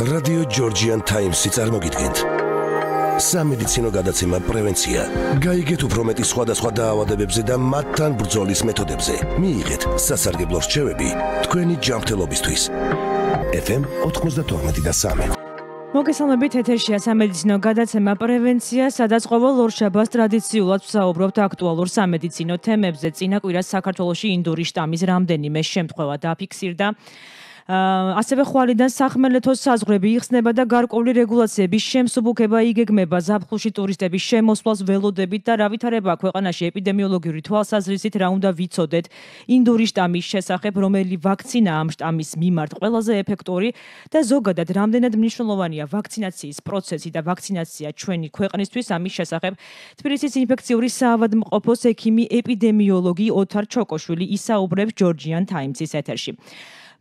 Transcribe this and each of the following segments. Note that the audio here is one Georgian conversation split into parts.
Radio Georgian Times-ი წარმოგიდგენთ. სამედიცინო გადაცემა პრევენცია. გაიგეთ უფრო მეტი სხვადასხვა დაავადებებზე და მათთან ბრძოლის მეთოდებზე. მიიღეთ სასარგებლო რჩევები თქვენი ჯანმრთელობისთვის. FM 92.3. მოგესალმებით, ეთერშია სამედიცინო გადაცემა პრევენცია, სადაც ყოველ ორშაბათს ტრადიციულად ვსაუბრობთ აქტუალურ სამედიცინო თემებზე. წინა კვირას საქართველოში ინდური შტამის რამდენიმე შემთხვევა დაფიქსირდა. ასევე ხვალიდან სახმელეთო საზღვრები იხსნება და გარკვეული რეგულაციების შემსუბუქება იგეგმება ზაფხულში ტურისტების შემოსვლას ველოდებით და რა ვითარება ქვეყანაში ეპიდემიოლოგიური თვალსაზრისით რა უნდა ვიცოდეთ ინდური შტამის შესახებ, რომელი ვაქცინა ამ შტამის მიმართ ყველაზე ეფექტური და ზოგადად რამდენად მნიშვნელოვანია ვაქცინაციის პროცესი და ვაქცინაცია ჩვენი ქვეყნისთვის. ამის შესახებ თბილისის ინფექციური საავადმყოფოს ექიმი ეპიდემიოლოგი ოთარ ჩოკოშვილი ისაუბრებს Georgian Times-ის ეთერში.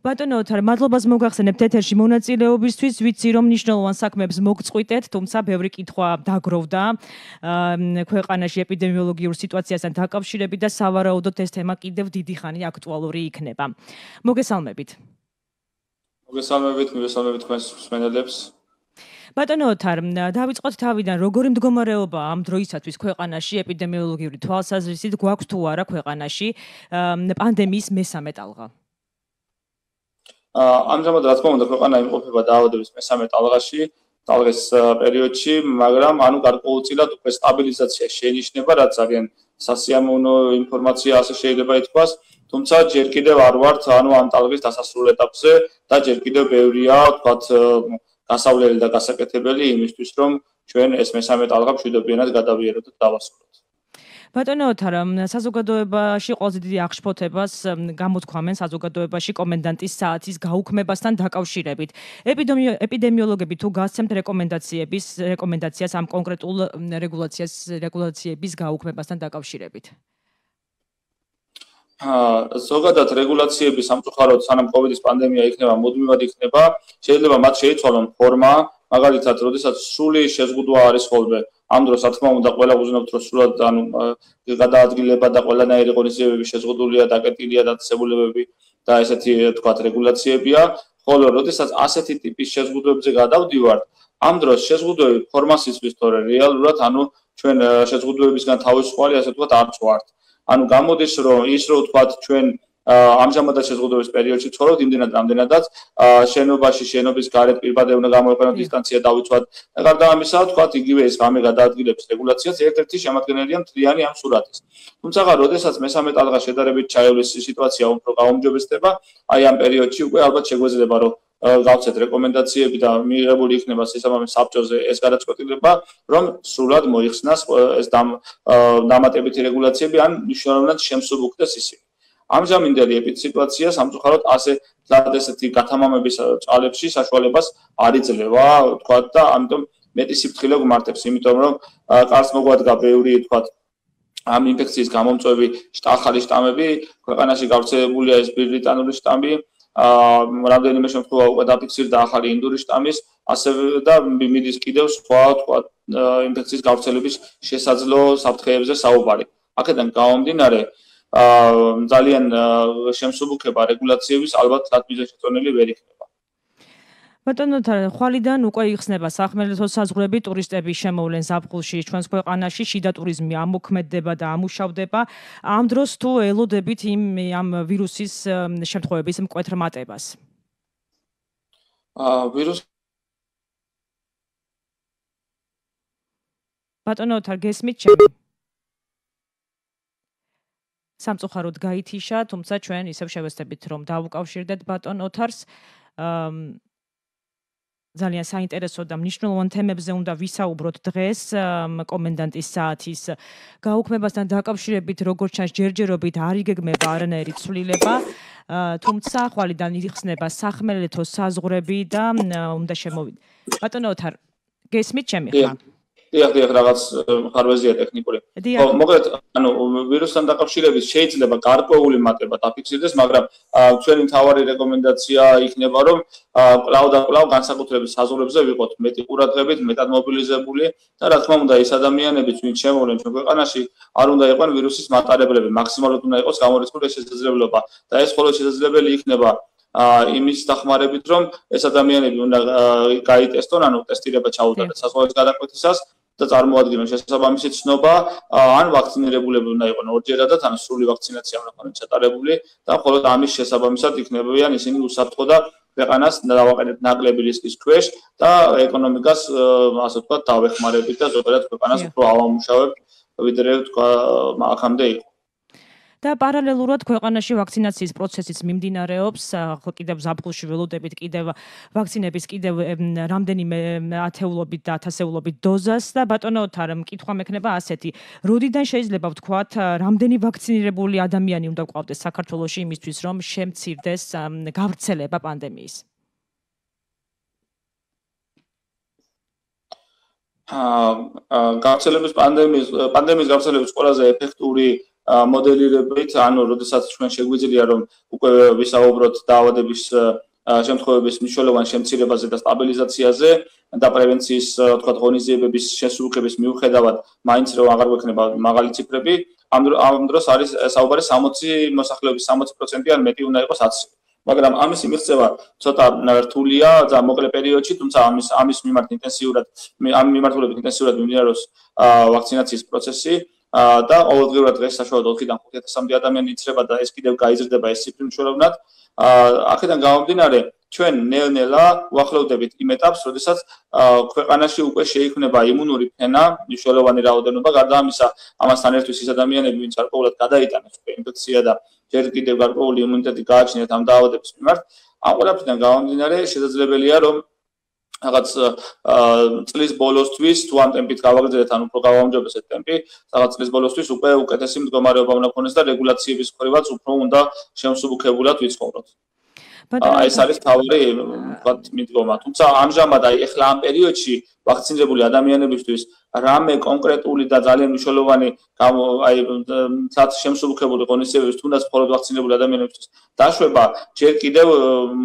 ბატონო ოთარ, მადლობას მოგახსენებთ ეთერში მონაწილეობისთვის. ვიცი, რომ მნიშვნელოვან საქმეებს მოგწყვიტეთ, თუმცა ბევრი კითხვა დაგროვდა ქვეყანაში ეპიდემიოლოგიურ სიტუაციასთან დაკავშირებით და სავარაუდოდ ეს თემა კიდევ დიდი ხანი აქტუალური იქნება. მოგესალმებით. მოგესალმებით თქვენს მსმენელებს. ბატონო ოთარ, დავიწყოთ თავიდან, როგორი მდგომარეობაა ამ დროისათვის ქვეყანაში ეპიდემიოლოგიური თვალსაზრისით, გვაქვს თუ არა ქვეყანაში პანდემიის მესამე ტალღა? ამჟამად რა თქმა უნდა ქვეყანა იმყოფება დაავადების მესამე ტალღის პერიოდში, მაგრამ გარკვეულწილად უკვე სტაბილიზაცია შეინიშნება, რაც ძალიან სასიამოვნო ინფორმაცია, ასე შეიძლება ითქვას, თუმცა ჯერ კიდევ არ ვართ ამ ტალღის დასასრულ ეტაპზე და ჯერ კიდევ ბევრია, ვთქვათ, გასავლელი და გასაკეთებელი იმისთვის, რომ ჩვენ ეს მესამე ტალღა მშვიდობიანად გადავიაროთ და დავასრულოთ. ბატონო ოთარ, საზოგადოებაში ყველაზე დიდი აღშფოთებას გამოთქვამენ საზოგადოებაში კომენდანტის საათის გაუქმებასთან დაკავშირებით. ეპიდემიოლოგები თუ გასცემთ რეკომენდაციას ამ კონკრეტულ რეგულაციების გაუქმებასთან დაკავშირებით? ზოგადად რეგულაციები სამწუხაროდ სანამ COVID-ის პანდემია იქნება, მუდმივად იქნება, შეიძლება მათ შეიცვალონ ფორმა, მაგალითად, როდესაც სრული შეზღუდვა არის ხოლმე. ამ დროს, რა თქმა უნდა, ყველა უზნეობთ, რომ სრულად გადაადგილება და ყველანაირი ღონისძიებები შეზღუდულია, დაკეტილია დაწესებულებები და ესეთი, თქვათ, რეგულაციებია, ხოლო როდესაც ასეთი ტიპის შეზღუდვებზე გადავდივართ, ამ დროს შეზღუდვები ფორმას იცვლის, თორე რეალურად, ჩვენ შეზღუდვებისგან თავისუფალი, ასე ვთქვათ, არ ვართ. გამოდის, რომ ვთქვათ, ჩვენ ამჟამადაც შეზღუდვების პერიოდში ცხოვრობთ, იმდენად რამდენადაც შენობის გარეთ პირბადე უნდა გამოიყენოთ, დისტანცია დავიცვათ. გარდა ამისა, ვთქვათ, იგივე ეს რამე გადაადგილების რეგულაციაც ერთ-ერთი შემადგენელია მთლიანი ამ სურათის. თუმცა, როდესაც მესამე ტალღა შედარებით ჩაივლის სიტუაცია უფრო გაუმჯობესდება, ამ პერიოდში უკვე ალბათ შეგვეძლება, რომ გავცეთ რეკომენდაციები და მიიღებული იქნება შესაბამის საბჭოზე ეს გადაწყვეტილება, რომ სრულად მოიხსნას ეს დამატებითი რეგულაციები ან მნიშვნელოვნად შემსუბუქდეს ისინი. ამჟამინდელი ეპიდსიტუაცია სამწუხაროდ ესეთი გათამამების წალებში საშუალებას არ იძლევა, ვთქვათ, და ამიტომ მეტი სიფრთხილე გვმართებს, იმიტომ რომ კარს მოგვადგა ბევრი, ვთქვათ, ამ ინფექციის გამომწვევი ახალი შტამები, ქვეყანაში გავრცელებულია ეს ბრიტანული შტამი, რამდენიმე შემთხვევა უკვე დაფიქსირდა ახალი ინდური შტამის, ასევე და მიდის კიდევ სხვა, ვთქვათ, ინფექციის გავრცელების შესაძლო საფრთხეებზე საუბარი. აქედან გამომდინარე, ძალიან შემსუბუქება რეგულაციების ალბათ თვალსაზრისით ვერ იქნება. ბატონო ოთარ, ხვალიდან უკვე იხსნება სახმელეთო საზღვრები ტურისტების შემოვლენ ზაფხულში ჩვენს ქვეყანაში, შიდა ტურიზმი ამოქმედდება და ამუშავდება. ამ დროს თუ ელოდებით ამ ვირუსის შემთხვევების მკვეთრ მატებას? ბატონო ოთარ, გესმით ჩემი? სამწუხაროდ გაითიშა, თუმცა ჩვენ ისევ შევეცდებით, რომ დავუკავშირდეთ ბატონ ოთარს. ძალიან საინტერესო და მნიშვნელოვან თემებზე უნდა ვისაუბროთ დღეს კომენდანტის საათის გაუქმებასთან დაკავშირებით, როგორც ჩანს, ჯერჯერობით არ იგეგმება არანაირი ცვლილება, თუმცა ხვალიდან იხსნება სახმელეთო საზღვრები და უნდა შემოვიდეთ. ბატონო ოთარ, გესმით ჩემი ხმა? დიახ, რაღაც ხარვეზია ტექნიკური. მოკლედ, ვირუსთან დაკავშირებით შეიძლება გარკვეული მატება დაფიქსირდეს, მაგრამ ჩვენი მთავარი რეკომენდაცია იქნება, რომ კვლავ განსაკუთრებით საზღვრებზე ვიყოთ მეტი ყურადღებით, მეტად მობილიზებული და რა თქმა უნდა, ის ადამიანებიც, ვინც შემოვლენ ჩვენ ქვეყანაში, არ უნდა იყვნენ ვირუსის მატარებლები, მაქსიმალურად უნდა იყოს გამორიცხული შესაძლებლობა და ეს მხოლოდ შესაძლებელი იქნება იმის დახმარებით, რომ ეს ადამიანები უნდა გაიტესტონ, ანუ ტესტირება ჩაუტარდეს საზღვაოს გადაკვეთისას და წარმოადგინონ შესაბამისი ცნობა, ან ვაქცინირებულები უნდა იყვნენ ორჯერადად, ან სრული ვაქცინაცია უნდა ქონდეს ჩატარებული და მხოლოდ ამის შესაბამისად იქნებიან ისინი უსაფრთხო და ქვეყანას დავაყენებთ ნაკლები რისკის ქვეშ და ეკონომიკას, ასე ვთქვათ, დავეხმარებით და ზოგადად ქვეყანას უფრო ავამუშავებთ, ვიდრე თქვა აქამდე იყო. და პარალელურად ქვეყანაში ვაქცინაციის პროცესიც მიმდინარეობს, კიდევ ზაფხულში ველოდებით კიდევ ვაქცინების კიდევ რამდენიმე ათეულობით და ათასეულობით დოზას და ბატონო თარ მკითხვა მექნება ასეთი, როდიდან შეიძლება ვთქვათ, რამდენი ვაქცინირებული ადამიანი უნდა გვყავდეს საქართველოში იმისთვის, რომ შემცირდეს გავრცელება პანდემიის? გავრცელების პანდემიის გავრცელების ყველაზე ეფექტური მოდელირებით, ანუ როდესაც ჩვენ შეგვიძლია რომ უკვე ვისაუბროთ დაავადების შემთხვევების მნიშვნელოვან შემცირებაზე და სტაბილიზაციაზე და პრევენციის, თქვათ, ღონისძიებების შესრულების მიუხედავად, მაინც რომ აღარ გვექნება მაღალი ციფრები, ამ დროს არის საუბარი 60 მოსახლეობის 60% ან მეტი უნდა იყოს აცივი. მაგრამ ამის მიღწევა ცოტა რთულია და მოკლე პერიოდში, თუმცა ამის მიმართ ინტენსიურად მიმდინარეობს ვაქცინაციის პროცესი. და ყოველდღიურად დღეს საშუალოდ 4-დან 5,000-მდე ადამიანი იცრება და ეს კიდევ გაიზრდება ეს ციფრი მნიშვნელოვნად. აქედან გამომდინარე, ჩვენ ნელ-ნელა ვახლოვდებით იმ ეტაპს, როდესაც ქვეყანაში უკვე შეიქმნება იმუნური ფენა, მნიშვნელოვანი რაოდენობა, გარდა ამისა, ამასთან ერთvis ის ადამიანები, ვინც გარკვეულად გადაიტანეს უკვე ინფექცია და ჯერ კიდევ გარკვეული იმუნიტეტი გააჩნიათ ამ დაავადების მიმართ, ამ ყველაფრიდან გამომდინარე, შესაძლებელია, რომ რაღაც წლის ბოლოსთვის თუ ამ ტემპით გავაგრძელეთ, ან უფრო გავაუმჯობესეთ ტემპი, რაღაც წლის ბოლოსთვის უკვე უკეთესი მდგომარეობა უნდა ქონდეს და რეგულაციების მხრივაც უფრო უნდა შემსუბუქებულად ვიცხოვროთ. ეს არის თავი, ვთქვათ, მიდგომა. თუმცა ამჟამად ეხლა ამ პერიოდში ვაქცინირებული ადამიანებისთვის რამე კონკრეტული და ძალიან მნიშვნელოვანი შემსუბუქებული ღონისძიებების თუნდაც მხოლოდ ვაქცინირებული ადამიანებისთვის დაშვება ჯერ კიდევ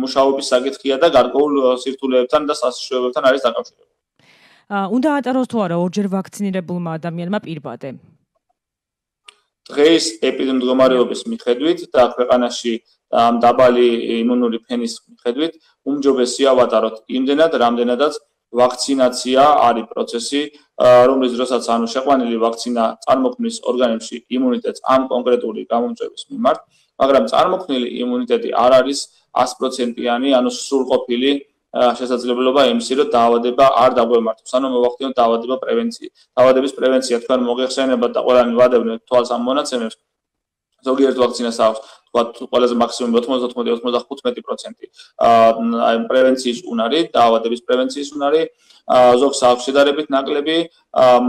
მუშაობის საკითხია და გარკვეულ სირთულეებთან და სასიშროებებთან არის დაკავშირებული. უნდა ატაროს თუ არა ორჯერ ვაქცინირებულმა ადამიანმა პირბადე? დღეს ეპიდემიოლოგიის მიხედვით და ქვეყანაში ამ დაბალი იმუნური ფენის მიხედვით უმჯობესია ვატაროთ იმდენად, რამდენადაც ვაქცინაცია არის პროცესი, რომლის დროსაც ანუ შეყვანილი ვაქცინა წარმოქმნის ორგანიზმში იმუნიტეტს ამ კონკრეტული გამომწვევის მიმართ, მაგრამ წარმოქმნილი იმუნიტეტი არ არის 100%-იანი, ანუ სრულყოფილი შესაძლებლობა იმისი, რომ დაავადება არ დაგვემართოს, ანუ მოვახდინოთ დაავადების პრევენცია, თქვენ მოგეხსენებათ და ყველანი ვადევნებთ თვალს ამ მონაცემებს. ზოგიერთ ვაქცინას აქვს, თქვათ, ყველაზე მაქსიმუმ 90-95% აი პრევენციის უნარი, დაავადების პრევენციის უნარი, ზოგს აქვს შედარებით ნაკლები,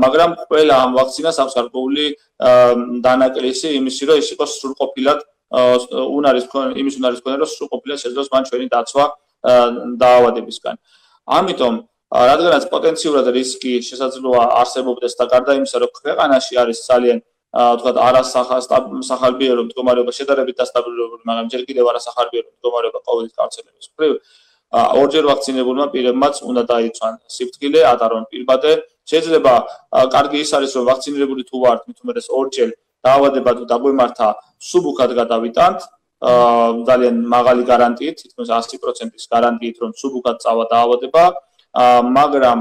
მაგრამ ყველა ამ ვაქცინას აქვს გარკვეული დანაკლისი იმისი, რომ ის იყოს სრულყოფილად იმის უნარის მქონე, რომ სრულყოფილად შეძლოს მან ჩვენი დაცვა დაავადებისგან. ამიტომ, რადგანაც პოტენციურად რისკი შესაძლოა არსებობდეს და გარდა იმისა, რომ ქვეყანაში არის ძალიან თქვათ არასახალბიერო მდგომარეობა შედარებით დასტაბილურებული, მაგრამ ჯერ კიდევ არასახალბიერო მდგომარეობა COVID-ის გავრცელების მხრივ, ორჯერ ვაქცინირებულმა პირებმაც უნდა დაიცვან სიფრთხილე, ატარონ პირბადე. შეიძლება კარგი ის არის, რომ ვაქცინირებული თუ ვართ, მით უმეტეს ორჯერ დაავადება თუ დაგვემართა, სუბუქად გადავიტანთ, ძალიან მაღალი გარანტიით, თითქმის 100%-ის გარანტიით, რომ სუბუქად წავა დაავადება, მაგრამ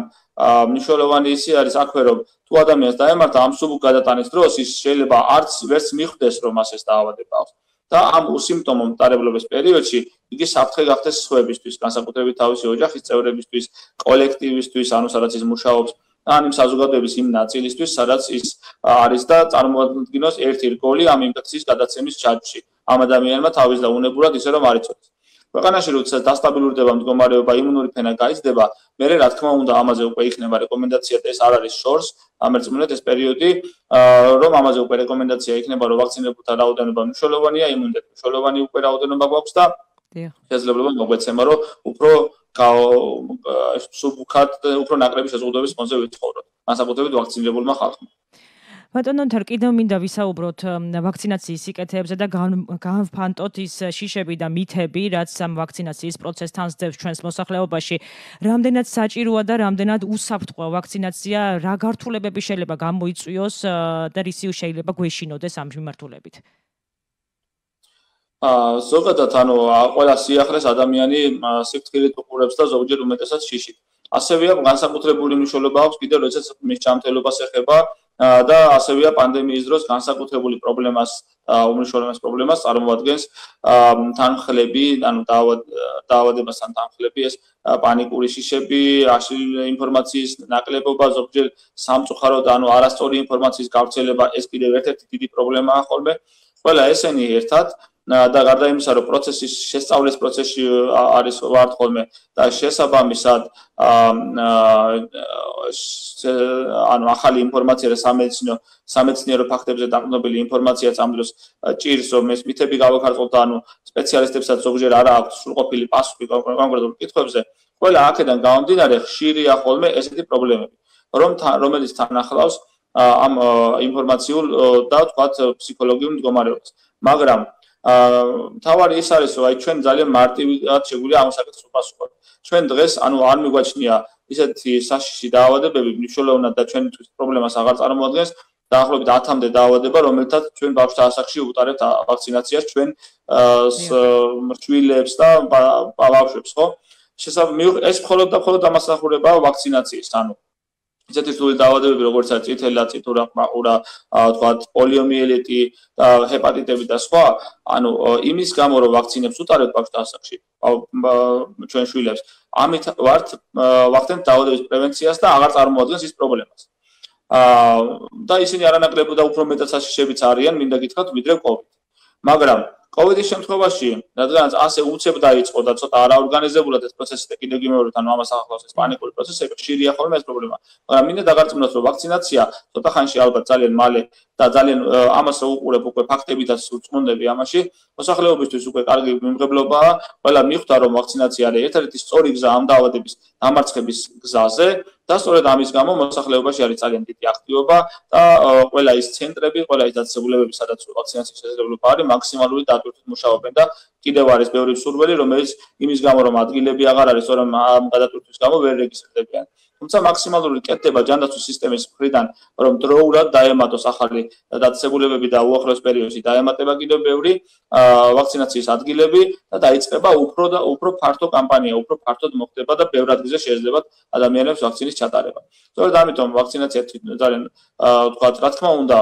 მნიშვნელოვანი ისი არის აქვე, რომ თუ ადამიანს დაემართა ამ სუბუქ გადატანის დროს, ის შეიძლება არც ვერც მიხვდეს, რომ მას ეს დაავადება აქვს. და ამ უსიმპტომო მტარებლობის პერიოდში იგი საფრთხე გახდეს სხვებისთვის, განსაკუთრებით თავისი ოჯახის წევრებისთვის, კოლექტივისთვის, ანუ სადაც ის მუშაობს, ან იმ საზოგადოების იმ ნაწილისთვის, სადაც ის არის და წარმოადგენს ერთი რგოლი ამ ინფექციის გადაცემის ჩარჩში. ამ ადამიანმა თავის და უნებურად ისე რომ არ იცოდეს. ქვეყანაში როდესაც დასტაბილურდება მდგომარეობა, იმუნური ფენა გაიზრდება, მერე რა თქმა უნდა ამაზე უკვე იქნება რეკომენდაცია და ეს არ არის შორს, ამერწმუნეთ ეს პერიოდი, რომ ამაზე უკვე რეკომენდაცია იქნება, რომ ვაქცინირებულთა რაოდენობა მნიშვნელოვანია, იმუნიტეტი მნიშვნელოვანი უკვე რაოდენობა გვაქვს და შესაძლებლობა მოგვეცემა, რომ უფრო სუბუქად, უფრო ნაკლები შეზღუდვების ფონზე ვიცხოვროთ, განსაკუთრებით ვაქცინირებულმა ხალხმა. ბატონო თარ კიდევ მინდა ვისაუბროთ ვაქცინაციის სიკეთეებზე და განვფანტოთ ის შიშები და მითები, რაც ამ ვაქცინაციის პროცესთან სდევს ჩვენს მოსახლეობაში. რამდენად საჭიროა და რამდენად უსაფრთხოა ვაქცინაცია, რა გართულებები შეიძლება გამოიწვიოს და რისი შეიძლება გვეშინოდეს ამ მიმართულებით? ზოგადად ყველა სიახლეს ადამიანი სიფრთხილით უყურებს და ზოგჯერ უმეტესად შიშით. ასევეა განსაკუთრებული მნიშვნელობა აქვს კიდევ როდესაც მის ჯანმრთელობას ეხება და ასევეა პანდემიის დროს განსაკუთრებული უმნიშვნელოვანეს პრობლემას წარმოადგენს თანხლები, ანუ დაავადებასთან თანხლები, ეს პანიკური შიშები, ინფორმაციის ნაკლებობა, ზოგჯერ სამწუხაროდ არასწორი ინფორმაციის გავრცელება, ეს კიდევ ერთ-ერთი დიდი პრობლემაა ხოლმე. ყველა ესენი ერთად და გარდა იმისა, რომ პროცესის შესწავლის პროცესში არის ვართ ხოლმე და შესაბამისად ახალი ინფორმაცია და სამეცნიერო ფაქტებზე დაყრდნობილი ინფორმაციაც ამ დროს ჭირს, რომ ეს მითები გავაკარწყოთ და სპეციალისტებსაც ზოგჯერ არა აქვთ სრულყოფილი პასუხი კონკრეტულ კითხვებზე. ყველა აქედან გამომდინარე ხშირია ხოლმე ესეთი პრობლემები, რომელიც თან ახლავს ამ ინფორმაციულ და თქვათ ფსიქოლოგიურ მდგომარეობას. მაგრამ თავარი ის არის, რომ ჩვენ ძალიან მარტივად შეგვიძლია ამ საკითხს უპასუხოთ. ჩვენ დღეს არ მიგვაჩნია ისეთი საშიში დაავადებები, მნიშვნელოვნად და ჩვენთვის პრობლემას აღარ წარმოადგენს დაახლოებით 10-მდე დაავადება, რომელთაც ჩვენ ბავშვთა ასაკში უტარებთ ვაქცინაციას ჩვენ მრჩევლებს და ბავშვებს, ხო? ეს მხოლოდ და მხოლოდ ამასახურებაა ვაქცინაციის, ისეთი სრული დაავადებები, როგორც არის წითელი, წითურა, ყმაყურა, თქვათ, პოლიომიელიტი, ჰეპატიტები და სხვა, იმის გამო, რომ ვაქცინებს უტარებთ ბავშვთა ასაკში, ჩვენ შვილებს, ამით ვახდენთ დაავადების პრევენციას და აღარ წარმოადგენს ის პრობლემას. და ისინი არანაკლებ და უფრო მეტად საშიშებიც არიან, მინდა გითხრათ, ვიდრე COVID. მაგრამ COVID-ის შემთხვევაში, რადგანაც ასე უცებ დაიწყო და ცოტა არაორგანიზებულად ეს პროცესი და კიდევ გიმეორებთ, ამას ახლავს ეს პანიკური პროცესები, ხშირია ხოლმე ეს პრობლემა. მაგრამ მინდა დაგარწმუნოთ, რომ ვაქცინაცია ცოტა ხანში ალბათ ძალიან მალე და ძალიან ამას რო უყურებ უკვე ფაქტებითაც წმუნდები ამაში, მოსახლეობისთვის უკვე კარგი მიმღებლობაა. ყველა მიხვდა, რომ ვაქცინაცია არის ერთ-ერთი სწორი გზა ამ დაავადების დამარცხების გზაზე. და სწორედ ამის გამო მოსახლეობაში არის ძალიან დიდი აქტივობა და ყველა ის ცენტრები, ყველა ის დაწესებულებები, სადაც ვაქცინაციის შესაძლებლობა არის, მაქსიმალური დატვირთვით მუშაობენ და კიდევ არის ბევრი მსურველი, რომელიც იმის გამო, რომ ადგილები აღარ არის, სწორედ ამ გადატვირთვის გამო ვერ რეგისტრირდებიან. თუმცა მაქსიმალური კეთდება ჯანდაცვის სისტემის მხრიდან, რომ დროულად დაემატოს ახალი დაწესებულებები და უახლოეს პერიოდში დაემატება კიდევ ბევრი ვაქცინაციის ადგილები და დაიწყება უფრო ფართო კამპანია, უფრო ფართოდ მოხდება და ბევრ ადგილზე შეიძლება ადამიანებს ვაქცინის ჩატარება. სწორედ ამიტომ ვაქცინაცია ძალიან თქვათ, რა თქმა უნდა,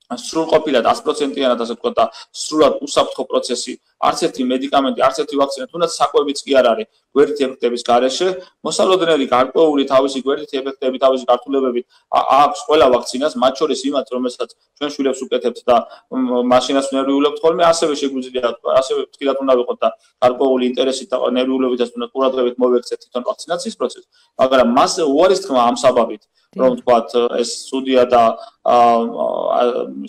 სრულყოფილად 100%-იანად ასე ვთქვათ და სრულად უსაფრთხო პროცესი, არც ერთი მედიკამენტი, არც ერთი ვაქცინა, თუნდაც საკვებიც კი არ არის გვერდითი ეფექტების გარეშე, მოსალოდნელი გარკვეული თავისი გვერდითი ეფექტები, თავისი გართულებებით აქვს ყველა ვაქცინას, მათ შორის იმათ, რომელსაც ჩვენ შვილებს უკეთებთ და მაშინაც ნერვიულებთ ხოლმე, ასევე შეგვიძლია, ასევე ვთქვათ უნდა ვიყოთ და გარკვეული ინტერესით და ნერვიულებითაც უნდა ყურადღებით მოვექცეთ თვითონ ვაქცინაციის პროცესს, მაგრამ მასზე უარის თქმა ამ საბაბით, რომ ვთქვათ, ეს ცუდია და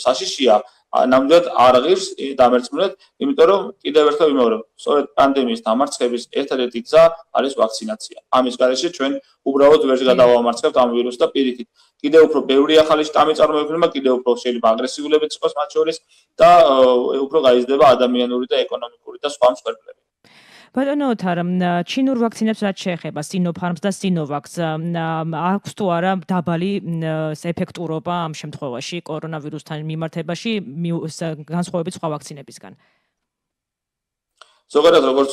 საშიშია, ნამდვილად არ ღირს დამერწმუნეთ, იმიტომ რომ კიდევ ერთხელ ვიმეორებ, სწორედ პანდემიის დამარცხების ერთადერთი გზა არის ვაქცინაცია. ამის გარეშე ჩვენ უბრალოდ ვერ გადავამარცხებთ ამ ვირუსს და პირიქით. კიდევ უფრო ბევრი ახალი შტამი წარმოიქმნება, კიდევ უფრო შეიძლება აგრესიულებიც იყოს მათ შორის და უფრო გაიზრდება ადამიანური და ეკონომიკური და სხვა მსხვერპლები. ბატონო ოთარ, ჩინურ ვაქცინებს რაც შეეხება Sinopharm-ს და Sinovac-ს, აქვს თუ არა დაბალი ეფექტურობა ამ შემთხვევაში კორონავირუსთან მიმართებაში განსხვავებით სხვა ვაქცინებისგან? ზოგადად როგორც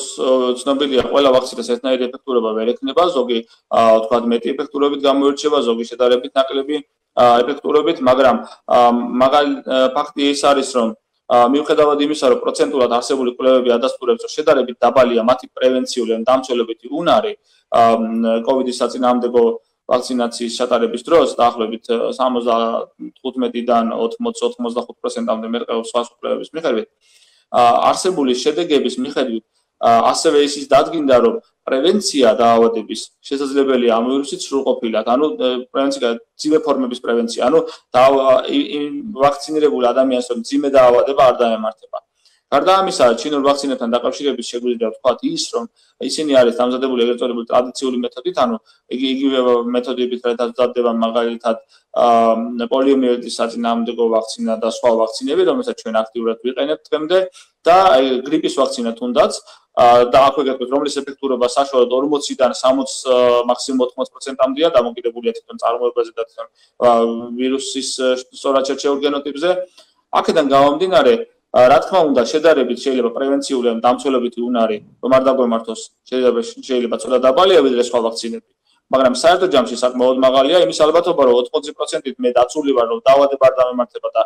ცნობილია, ყველა ვაქცინას ერთნაირი ეფექტურობა ვერ ექნება, ზოგი თქვათ მეტი ეფექტურობით გამოირჩევა, ზოგი შედარებით ნაკლები ეფექტურობით, მაგრამ მაგალ ფაქტი ის არის, რომ მიუხედავად იმისა, რომ პროცენტულად არსებული კვლევები ადასტურებს, რომ შედარებით დაბალია მათი პრევენციული ან დამცველობითი უნარი COVID-ის საწინააღმდეგო ვაქცინაციის ჩატარების დროს, დაახლოებით 75-დან 80-85%-მდე მერყეობს სხვა კვლევების მიხედვით. არსებული შედეგების მიხედვით ასევე ისიც დადგინდა, რომ პრევენცია დაავადების შესაძლებელია ამ ვირუსით სრულყოფილად, პრევენცია ძიმე ფორმების პრევენცია, ვაქცინირებული ადამიანს რომ ძიმე დაავადება არ დაემართება. გარდა ამისა, ჩინურ ვაქცინებთან დაკავშირებით შეგვიძლია ვთქვათ ის, რომ ისინი არის დამზადებული ეგრეთ წოდებული ტრადიციული მეთოდით, იგივე მეთოდებით დამზადდება მაგალითად პოლიომიელიტის საწინააღმდეგო ვაქცინა და სხვა ვაქცინები, რომელსაც ჩვენ აქტიურად ვიყენებთ დღემდე და გრიპის ვაქცინა თუნდაც და აქვე გეტყვით, რომლის ეფექტურობა საშუალოდ 40-დან 60, მაქსიმუმ 80%-მდეა, დამოკიდებულია თვითონ წარმოებაზე და თვითონ ვირუსის სწორად შერჩეულ გენოტიპზე. აქედან გამომდინარე, რა თქმა უნდა, შედარებით შეიძლება პრევენციული ან დამცველობითი უნარი რომ არ დაგვემართოს, შეიძლება ცოტა დაბალია ვიდრე სხვა ვაქცინები. მაგრამ საერთო ჯამში საკმაოდ მაღალია იმის ალბათობა, რომ 80%-ით მე დაცული ვარ, რომ დაავადება არ დამემართება და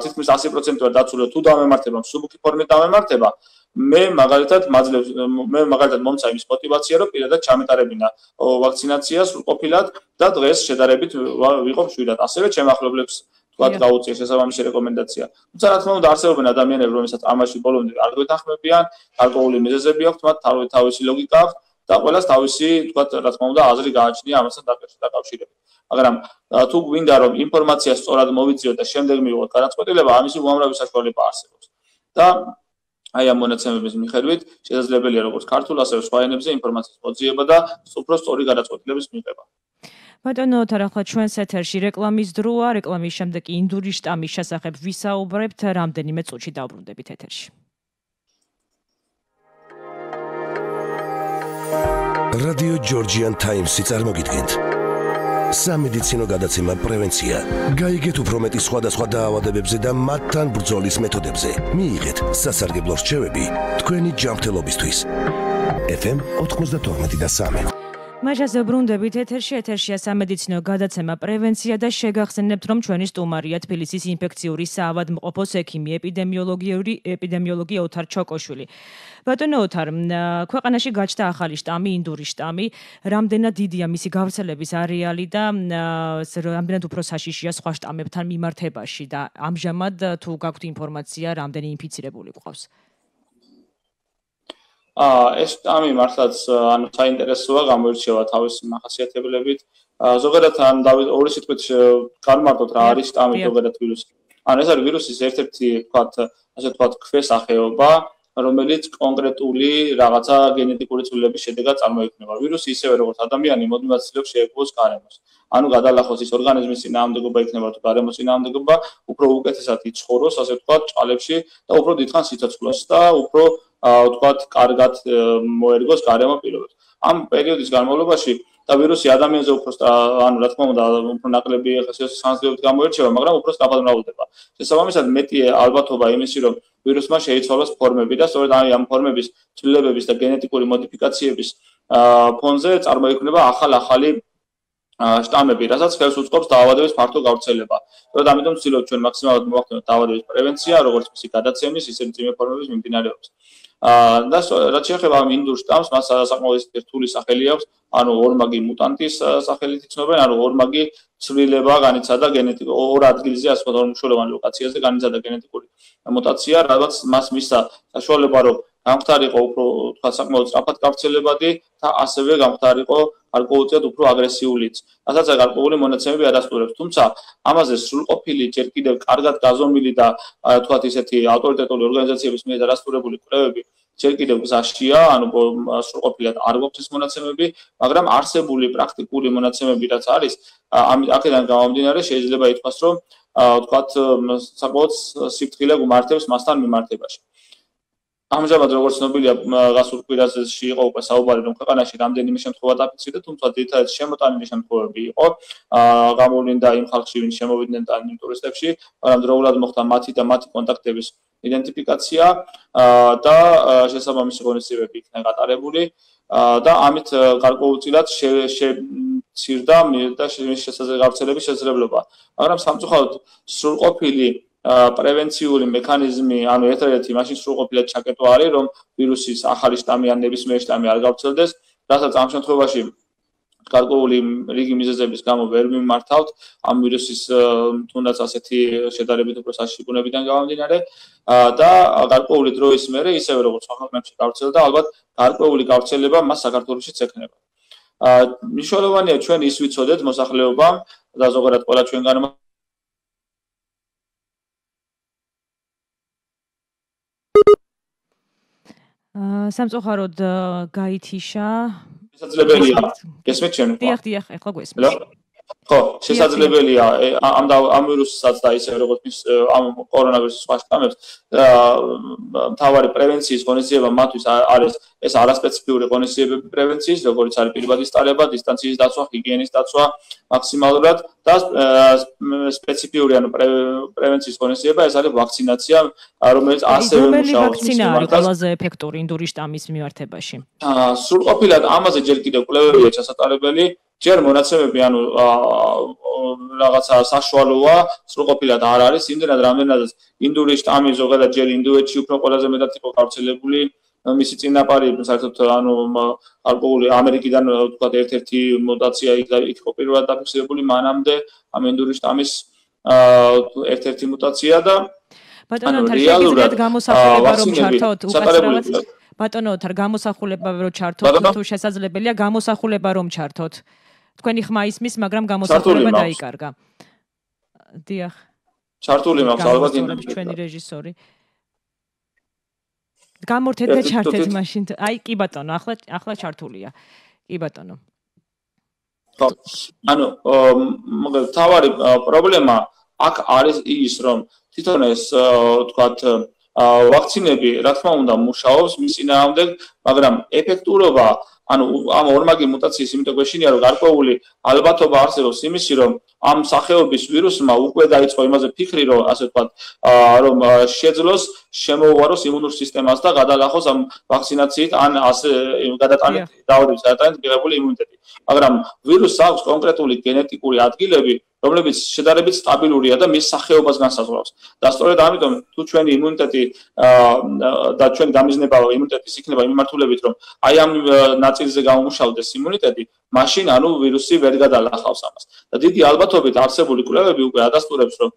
თითქმის 100% ვარ დაცული, თუ დამემართება, მსუბუქი ფორმით დამემართება. მე მაგალითად მომცა იმის мотиваცია, რომ პირადად ჩამეტარებინა ვაქცინაცია სრულყოფილად და დღეს შედარებით ვიყო მშვიდად. ასევე ჩემახლობლებს თქვათ გაუწია შესაბამისი რეკომენდაცია. თუმცა რა თქმა უნდა არსებობენ ადამიანები, რომელსაც ამაში ბოლომდე არ გვეთანხმებიან, გარკვეული მიზეზები აქვს, მათ თავისი ლოგიკა აქვს და ყველას თავისი, თქვათ, რა თქმა უნდა, აზრი გააჩნია ამასთან დაკავშირებით. მაგრამ თუ გვინდა რომ ინფორმაცია სწორად მოვიწიოთ და შემდეგ მივიღოთ განაწყვეტილება, ამისი უამრავი საშუალება არსებობს. და აი ამ მონაცემების მიხედვით შესაძლებელია როგორც ქართულ, ასევე სხვა ენებზე ინფორმაციის მოძიება და უფრო სწორი გადაწყვეტილების მიღება. ბატონო ოთარ, ახლა ჩვენს ეთერში რეკლამის დროა, რეკლამის შემდეგ ინდური შტამის შესახებ ვისაუბრებთ, რამდენიმე წუთში დავბრუნდებით ეთერში. რადიო ჯორჯიან ტაიმსი წარმოგიდგენთ. სამედიცინო გადაცემა პრევენცია. გაიგეთ უფრო მეტი სხვადასხვა დაავადებებზე და მათთან ბრძოლის მეთოდებზე. მიიღეთ სასარგებლო რჩევები თქვენი ჯანმრთელობისთვის. FM 92.3. მაჟაზე ბრუნდებით ეთერშია სამედიცინო გადაცემა პრევენცია და შეგახსენებთ, რომ ჩვენი სტუმარია თბილისის ინფექციური საავადმყოფოს ექიმი ეპიდემიოლოგი ოთარ ჩოკოშვილი. ბატონო ოთარ, ქვეყანაში გაჩნდა ახალი შტამი, ინდური შტამი, რამდენად დიდია მისი გავრცელების არეალი და რამდენად უფრო საშიშია სხვა შტამებთან მიმართებაში და ამჟამად თუ გაქვთ ინფორმაცია, რამდენი ინფიცირებული გვყავს? ეს შტამი მართლაც საინტერესოა, გამოირჩევა თავისი მახასიათებლებით. ზოგადად ორი სიტყვით განმარტოთ რა არის შტამი, ზოგადად ვირუსი. ეს არის ვირუსის ერთ-ერთი, ასე ვთქვათ, ქვესახეობა, რომელიც კონკრეტული რაღაცა გენეტიკური ცვლილების შედეგად წარმოიქმნება. ვირუსი ისევე როგორც ადამიანი მუდმივად ცდილობს შეეგუოს გარემოს. ანუ გადალახოს ის ორგანიზმის წინააღმდეგობა იქნება თუ გარემოს წინააღმდეგობა, უფრო უკეთესად იცხოვროს, ასე ვთქვათ, ჭყალებში და უფრო დიდხანს იცოცხლოს და უფრო ვთქვათ, კარგად მოერგოს გარემო პირობებს. ამ პერიოდის განმავლობაში და ვირუსი ადამიანზე უფრო ანუ რა თქმა უნდა, უფრო ნაკლები ხასიათის გამოირჩევა, მაგრამ უფრო სწრაფად მრავლდება. შესაბამისად, მეტია ალბათობა იმისი, რომ ვირუსმა შეიცვალოს ფორმები და სწორედ ამ ფორმების ცვლილებების და გენეტიკური მოდიფიკაციების ფონზე წარმოიქმნება ახალი შტამები, რასაც ხელს უწყობს დაავადების ფართო გავრცელება. სწორედ ამიტომ ვცდილობთ ჩვენ მაქსიმალურად მოვახდინოთ დაავადების პრევენცია, როგორც მისი გადაცემის, ისე მძიმე ფორმების მიმდინარეობის. და რაც შეეხება ამ ინდურ შტამს, მას საკმაოდ რთული სახელი აქვს, ანუ ორმაგი მუტანტის სახელით იცნობენ, ანუ ორმაგი ცვლილება განიცადა გენეტიკურ ორ ადგილზე, ასე ვთქვათ, ორ მნიშვნელოვან ლოკაციაზე განიცადა გენეტიკური მუტაცია, რაც მას მისცა საშუალება, რომ გამختارიყო უფრო თქვა საკმაოდ სწრაფად გავრცელებადი და ასევე გამختارიყო გარკვეულწილად უფრო აგრესიულიც. რასაც გარკვეული მონაცემები ადასტურებს. თუმცა ამაზე სრულყოფილი ჯერ კიდევ კარგად გაზომილი და თქვათ ისეთი ავტორიტეტული ორგანიზაციების მიერ ადასტურებული კვლევები ჯერ კიდევ გზაშია, ანუ სრულყოფილად არ გვაქვს ეს მონაცემები, მაგრამ არსებული პრაქტიკული მონაცემები რაც არის, აქედან გამომდინარე შეიძლება ითქვას, რომ თქვათ საკმაოდ სიფრთხილე გუმართებს მასთან მიმართებაში. ამჟამად როგორც ცნობილია, გასულ კვირაში იყო უკვე საუბარი, რომ ქვეყანაში რამდენიმე შემთხვევა დაფიქსირდა, თუმცა ძირითადად შემოტანილი შემთხვევები იყო. გამოვლინდა იმ ხალხში, ვინც შემოვიდნენ და იმ ტურისტებში, მაგრამ დროულად მოხდა მათი კონტაქტების იდენტიფიკაცია და შესაბამისი ღონისძიებები იქნა გატარებული და ამით გარკვეულწილად შეცირდა და გავრცელების შესაძლებლობა. მაგრამ სამწუხაროდ სრულყოფილი პრევენციული მექანიზმი, ანუ ერთ-ერთი მაშინ სრულყოფილად ჩაკეტვა არის, რომ ვირუსის ახალი შტამი ან ნებისმიერი შტამი არ გავრცელდეს, რასაც ამ შემთხვევაში გარკვეული რიგი მიზეზების გამო ვერ მიმართავთ ამ ვირუსის თუნდაც ასეთი შედარებით უფრო საშიში ბუნებიდან გამომდინარე და გარკვეული დროის მერე ისევე როგორც სხვა ქვეყნებში გავრცელდა, ალბათ გარკვეული გავრცელება მას საქართველოშიც ექნება. მნიშვნელოვანია ჩვენ ის ვიცოდეთ მოსახლეობამ და ზოგადად ყველა ჩვენგანმა სამწუხაროდ გაითიშა. შესაძლებელია. გესმით ჩემი? დიახ, ეხლა გვესმის. ხო, შესაძლებელია ამ ვირუსსაც და ისე როგორც ის ამ კორონავირუსის სხვა შტამებს მთავარი პრევენციის ღონისძიება მათთვის არის ეს არასპეციფიური ღონისძიებები პრევენციის, როგორც არის პირბადის ტარება, დისტანციის დაცვა, ჰიგიენის დაცვა მაქსიმალურად და სპეციფიური ანუ პრევენციის ღონისძიება ეს არის ვაქცინაცია, რომელიც ასევე მუშაობს. ვაქცინა არის ყველაზე ეფექტური ინდური შტამის მიმართებაში? სრულყოფილად ამაზე ჯერ კიდევ კვლევებია ჩასატარებელი. ჯერ მონაცემები ანუ რაღაცა საშუალოა, სრულყოფილად არ არის, იმდენად რამდენადაც ინდური შტამი ზოგადად ჯერ ინდოეთში უფრო ყველაზე მეტად იყო გავრცელებული, მისი წინაპარი საერთოდ ანუ გარკვეული ამერიკიდან ვთქვათ ერთ-ერთი მუტაცია იქ იყო პირველად დაფიქსირებული მანამდე ამ ინდური შტამის ერთ-ერთი მუტაცია და ბატონო თარგმნად გამოსახულება რომ ჩართოთ უკაცრავად ბატონო თარგმნამოსახულება რომ ჩართოთ თუ შესაძლებელია გამოსახულება რომ ჩართოთ თქვენი ხმა ისმის, მაგრამ გამოსახულება დაიკარგა. დიახ. ჩართული მაქვს ალბათ ჩვენი რეჟისორი. გამორთეთ და ჩართეთ მაშინ. აი, კი ბატონო, ახლა ჩართულია. კი ბატონო. ხო. ანუ მთავარი პრობლემა აქ არის ის, რომ თვითონ ეს ვთქვათ ვაქცინები რა თქმა უნდა მუშაობს მის წინააღმდეგ, მაგრამ ეფექტურობა ანუ ამ ორმაგი მუტაციის იმიტომ გვეშინია რომ გარკვეული ალბათობა არსებობს იმისი რომ ამ სახეობის ვირუსმა უკვე დაიწყო იმაზე ფიქრი რომ ასე ვთქვათ რომ შეძლოს შემოუვაროს იმუნურ სისტემას და გადალახოს ამ ვაქცინაციით ან ასე გადატანით დაავადების გადატანით მიღებული იმუნიტეტი მაგრამ ვირუსს აქვს კონკრეტული გენეტიკური ადგილები რომლებიც შედარებით სტაბილურია და მის სახეობას განსაზღვრავს და სწორედ ამიტომ თუ ჩვენი იმუნიტეტი და ჩვენი გამიზნება იმუნიტეტის იქნება მიმართულებით რომ აი ამ ნაწილზე გამომუშავდეს იმუნიტეტი მაშინ ანუ ვირუსი ვერ გადალახავს ამას და დიდი ალბათობით არსებული კვლევები უკვე ადასტურებს რომ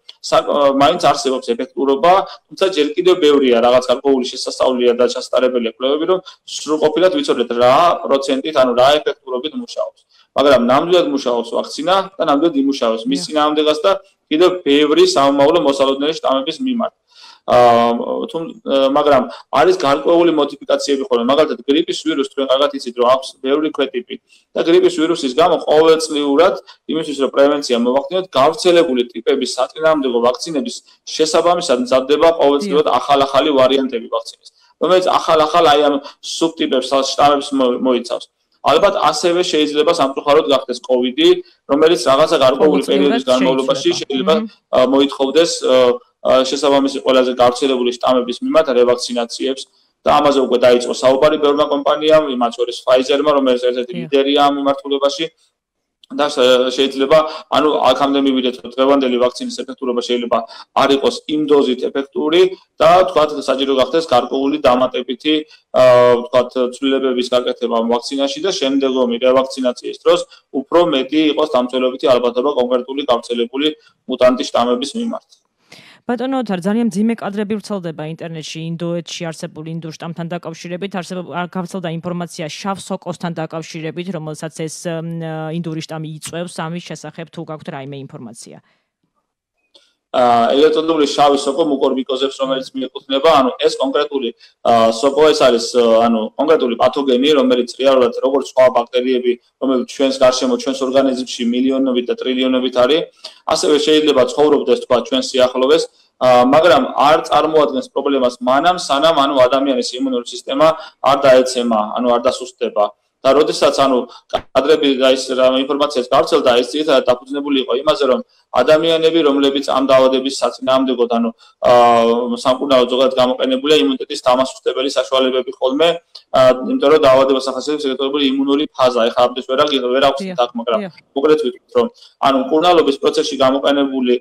მაინც არსებობს ეფექტურობა თუმცა ჯერ კიდევ ბევრია რაღაც გარკვეული შესასწავლია და ჩასატარებელია კვლევები რომ სრულყოფილად ვიცოდეთ რა პროცენტით ანუ რა ეფექტურობით მუშაობს მაგრამ ნამდვილად მუშაობს ვაქცინა და ნამდვილად იმუშავებს მის წინააღმდეგაც და კიდევ ბევრი სამომავლო მოსალოდნელი შტამების მიმართ მაგრამ არის გარკვეული მოდიფიკაციები ხოლმე მაგალითად გრიპის ვირუსს თქვენ კარგად იცით რომ აქვს ბევრი ქვეტიპი და გრიპის ვირუსის გამო ყოველწლიურად იმისთვის რომ პრევენცია მოვახდინოთ გავრცელებული ტიპების საწინააღმდეგო ვაქცინების შესაბამისად მზადდება ყოველწლიურად ახალ-ახალი ვარიანტები ვაქცინის რომელიც ახალ-ახალ აი ამ სუბტიპებს შტამებს მოიცავს ალბათ ასევე შეიძლება სამწუხაროდ გახდეს COVID-ი რომელიც რაღაცა გარკვეული პერიოდის განმავლობაში შეიძლება მოითხოვდეს შესაბამისი ყველაზე გავრცელებული შტამების მიმართ რევაქცინაციებს და ამაზე უკვე დაიწყო საუბარი ბევრმა კომპანიამ, იმათ შორის Pfizer-მა, რომელიც ერთ-ერთი ლიდერია ამ მიმართულებაში და შეიძლება, ანუ აქამდე მივიდეთ, რომ დღევანდელი ვაქცინის ეფექტურობა შეიძლება არ იყოს იმ დოზით ეფექტური და თქვათ საჭირო გახდეს გარკვეული დამატებითი, თქვათ ცვლილებების გაკეთება ვაქცინაში და შემდეგომი რევაქცინაციის დროს უფრო მეტი იყოს დამცველობითი ალბათობა კონკრეტული გავრცელებული მუტანტის შტამების მიმართ. ბატონო თარ ძალიან მძიმე კადრები ვრცელდება ინტერნეტში ინდოეთში არსებულ ინდურ შტამთან დაკავშირებით გავრცელდა ინფორმაცია შავ სოკოსთან დაკავშირებით რომელსაც ეს ინდური შტამი იწვევს ამის შესახებ თუ გაქვთ რაიმე ინფორმაცია ელექტრონული შავი სოკო მუკორმიკოზებს რომელიც მიეკუთვნება ანუ ეს კონკრეტული სოკო ეს არის ანუ კონკრეტული პათოგენი რომელიც რეალურად როგორც სხვა ბაქტერიები რომელიც ჩვენს გარშემო ჩვენს ორგანიზმში მილიონობით და ტრილიონობით არის ასევე შეიძლება ცხოვრობდეს თქვა ჩვენს სიახლოვეს მაგრამ არ წარმოადგენს პრობლემას მანამ სანამ ანუ ადამიანის იმუნური სისტემა არ დაეცემა ანუ არ დასუსტდება და როდესაც ანუ კადრები და ის ინფორმაციაც გავრცელდა ეს ძირითადად დაფუძნებული იყო იმაზე რომ ადამიანები რომლებიც ამ დაავადების საწინააღმდეგოდ ანუ სამკურნალოდ ზოგადად გამოყენებულია იმუნიტეტის დამასუსტებელი საშუალებები ხოლმე იმიტომ რომ დაავადებას ახასიათებს ეგრეთებული იმუნური ფაზა ეხლა ამდენს ვერ აქვს თქ მაგრამ მოკლედ ვიტყვით რომ ანუ მკურნალობის პროცესში გამოყენებული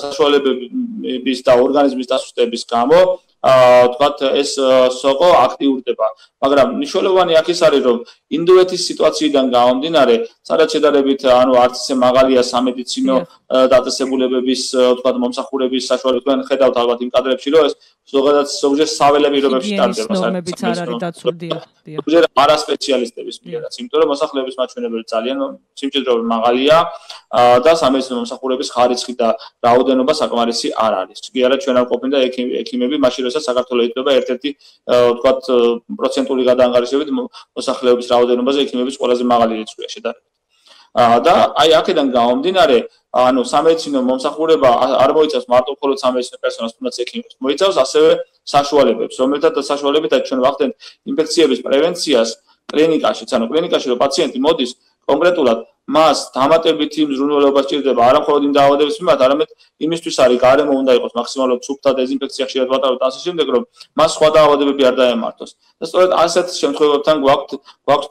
საშუალებების და ორგანიზმის დასუსტების გამო თქვათ ეს სოკო აქტიურდება მაგრამ მნიშვნელოვანი აქ ის არის რომ ინდოეთის სიტუაციიდან გამომდინარე სადაც შედარებით ანუ არც ისე მაღალია სამედიცინო დაწესებულებების თქვათ მომსახურების საშუალება თქვენ ხედავთ ალბათ იმ კადრებში რომ ეს ზოგადად ზოგჯერ საველე პირობებში ტარდება ზოგჯერ არასპეციალისტების მიერაც იმიტომ რომ მოსახლეობის მაჩვენებელი ძალიან სიმჭიდროვე მაღალია და სამედიცინო მომსახურების ხარისხი და რაოდენობა საკმარისი არ არის კი არა ჩვენ არ ყოფნით და ექიმები მაშინ როდესაც საქართველოს ითვლება ერთ-ერთი თქვათ პროცენტული გადაანგარიშებით მოსახლეობის რაოდენობაზე ექიმების ყველაზე მაღალი რიცხვია შედარებით და აი აქედან გამომდინარე ანუ სამედიცინო მომსახურება არ მოიცავს მარტო მხოლოდ სამედიცინო პერსონალს, თუნდაც ექიმებს, მოიცავს ასევე საშუალებებს, რომელთაც საშუალებითაც ჩვენ ვახდენთ ინფექციების პრევენციას კლინიკაშიც, ანუ კლინიკაში რომ პაციენტი მოდის კონკრეტულად მას დამატებითი მზრუნველობა სჭირდება არა მხოლოდ იმ დაავადების მიმართ, არამედ იმისთვის არის გარემო უნდა იყოს მაქსიმალურად სუფთა დეზინფექცია ხშირად ვატაროთ ასე შემდეგ, რომ მას სხვა დაავადებები არ დაემართოს. და სწორედ ასეთ შემთხვევებთან გვაქვს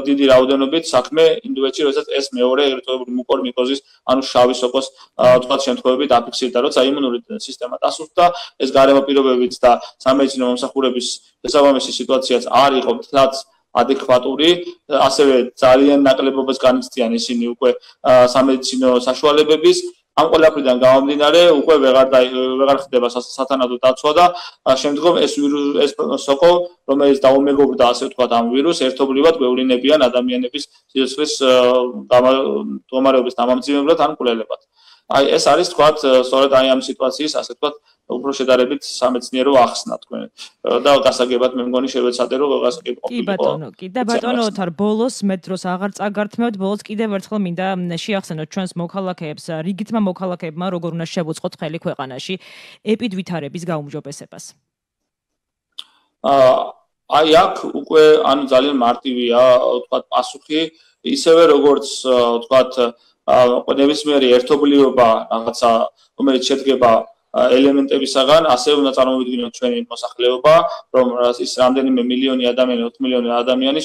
დიდი რაოდენობით საქმე ინდოეთში, როდესაც ეს მეორე ეგრეთ წოდებული მუკორმიკოზის, ანუ შავი სოკოს თქვათ შემთხვევები დაფიქსირდა, როცა იმუნური სისტემა დასუსტდა, ეს გარემო პირობებიც და სამედიცინო მომსახურების შესაბამისი სიტუაციაც არ იყო თლაც ადეკვატური, ასევე ძალიან ნაკლებობას განიცდიან ისინი უკვე სამედიცინო საშუალებების. ამ ყველაფრიდან გამომდინარე, უკვე ვეღარ ხდება სათანადო დაცვა და შემდგომ ეს სოკო, რომელიც დაუმეგობრდა ასე ვთქვათ ამ ვირუსს, ერთობლივად გვევლინებიან ადამიანების სიცოცხლის მდგომარეობის დამამძიმებლად ან მკვლელებად. აი ეს არის თქვათ სწორედ აი ამ სიტუაციის ასე ვთქვათ უფრო შედარებით სამეცნიერო ახსნა თქვენ და გასაგებად მე მგონი შევეცადე რომ გასაგები ყოფილიყო. კი ბატონო ოთარ, ბოლოს მე დროს აღარ წაგართმევთ, ბოლოს კიდევ ერთხელ მინდა შეახსენოთ ჩვენს მოქალაქეებს, რიგითმა მოქალაქეებმა როგორ უნდა შევუწყოთ ხელი ქვეყანაში ეპიდვითარების გაუმჯობესებას. აი აქ უკვე ანუ ძალიან მარტივია ვთქვათ პასუხი, ისევე როგორც ვთქვათ ნებისმიერი ერთობლიობა რაღაცა რომელიც შედგება ელემენტებისაგან, ასე უნდა წარმოვიდგინოთ ჩვენი მოსახლეობა, რომ ის რამდენიმე მილიონი ადამიანი, 4 მილიონი ადამიანი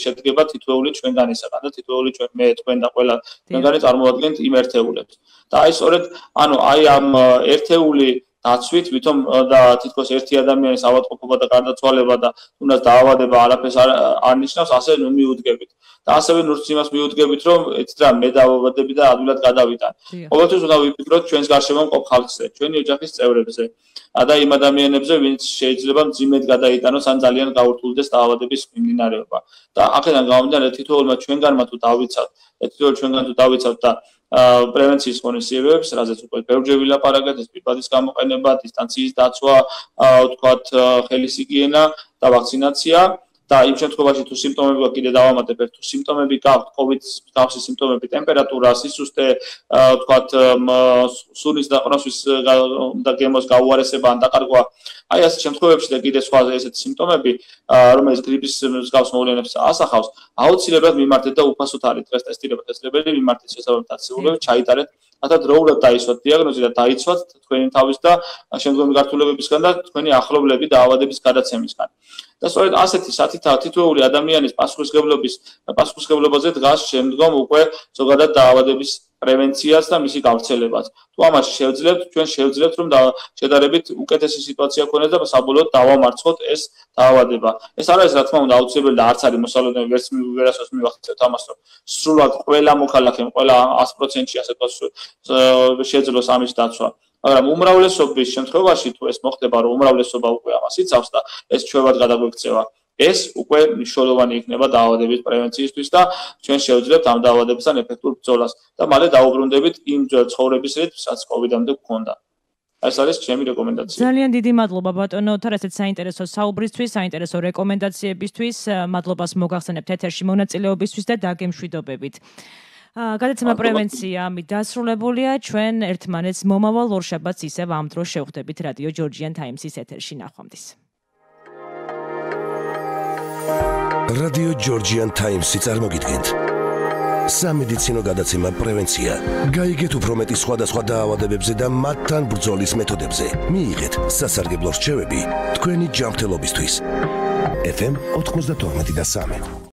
შედგება თითოეული ჩვენგანისაგან და თითოეული მე თქვენ და ყველა ჩვენგანი წარმოვადგენთ იმ ერთეულებს. და აი სწორედ ანუ აი ამ ერთეული დაცვით, ვითომ და თითქოს ერთი ადამიანის ავადმყოფობა და გარდაცვალება და თუნდაც დაავადება არაფერს არ ნიშნავს, ასე ნუ მიუდგებით. და ასევე ნურც იმას მიუდგებით, რომ ეცით რა მე დაავადები და ადვილად გადავიტან. ყოველთვის უნდა ვიფიქროთ ჩვენს გარშემო მყოფ ხალხზე, ჩვენი ოჯახის წევრებზე და იმ ადამიანებზე, ვინც შეიძლება მძიმედ გადაიტანოს ან ძალიან გაურთულდეს დაავადების მიმდინარეობა. და აქედან გამომდინარე თითოეულმა ჩვენგანმა თუ დავიცავთ, თუ დავიცავთ და პრევენციის ღონისძიებებს, რაზეც უკვე ბევრჯერ ვილაპარაკეთ, ეს პირადის გამოყენება, დისტანციის დაცვა, ვთქვათ, ხელის ჰიგიენა და ვაქცინაცია. და იმ შემთხვევაში თუ სიმპტომები გვაქვს კიდე დავამატებ ერთ თუ სიმპტომები გაქვთ COVID-ის მსგავსი სიმპტომები, ტემპერატურა, სისუსტე, ვთქვათ, სუნის დაყრდნობის და გემოს გაუარესება ან დაკარგვა, აი ასეთ შემთხვევებში და კიდე სხვა ესეთი სიმპტომები, რომელიც გრიპის მსგავს მოვლენებს ასახავს, აუცილებლად მიმართეთ და უფასოდ არის დღეს ტესტირება შესაძლებელი, მიმართეთ შესაბამის დაწესებულებებს, ჩაიტარეთ, რათა დროულად დაისვათ დიაგნოზი და დაიცვათ თქვენი თავის და შემდგომი გართულებებისგან და თქვენი ახლობლების დაავადების გადაცემისგან. და სწორედ ასეთი თითოეული ადამიანის პასუხისმგებლობაზე დგას შემდგომ უკვე ზოგადად დაავადების პრევენციაც და მისი გავრცელებაც. თუ ამაში ჩვენ შევძლებთ, რომ შედარებით უკეთესი სიტუაცია გქონდეს და საბოლოოდ დავამარცხოთ ეს დაავადება. ეს არ არის რა თქმა უნდა აუცილებელი და არც არის მოსალოდნელი ვერასოდეს მივახცევთ ამას, რომ სრულად ყველა მოქალაქემ, ყველა 100%-ში ასე ვთქვათ შეძლოს ამის დაცვა. მაგრამ უმრავლესობის შემთხვევაში თუ ეს მოხდება, რომ უმრავლესობა უკვე ამას იცავს და ეს ჩვევად გადაგვექცევა, ეს უკვე მნიშვნელოვანი იქნება დაავადების პრევენციისთვის და ჩვენ შევძლებთ ამ დაავადებასთან ეფექტურ ბრძოლას და მალე დაუბრუნდებით იმ ცხოვრების რიტმს, რაც COVID-მდე გქონდა. ეს არის ჩემი რეკომენდაცია. ძალიან დიდი მადლობა ბატონო ოთარ, ესეც საინტერესო საუბრისთვის, საინტერესო რეკომენდაციებისთვის. მადლობას მოგახსენებთ ეთერში მონაწილეობისთვის და დაგემშვიდობებით. გადაცემა პრევენცია ამით დასრულებულია. ჩვენ ერთმანეთს მომავალ ორშაბათს ისევ ამ დროს შევხვდებით რადიო Georgian Times-ის ეთერში. ნახვამდის. რადიო Georgian Times-ი წარმოგიდგენთ. სამედიცინო გადაცემა პრევენცია. გაიგეთ უფრო მეტი სხვადასხვა დაავადებებზე და მათთან ბრძოლის მეთოდებზე. მიიღეთ სასარგებლო რჩევები თქვენი ჯანმრთელობისთვის. FM 92.3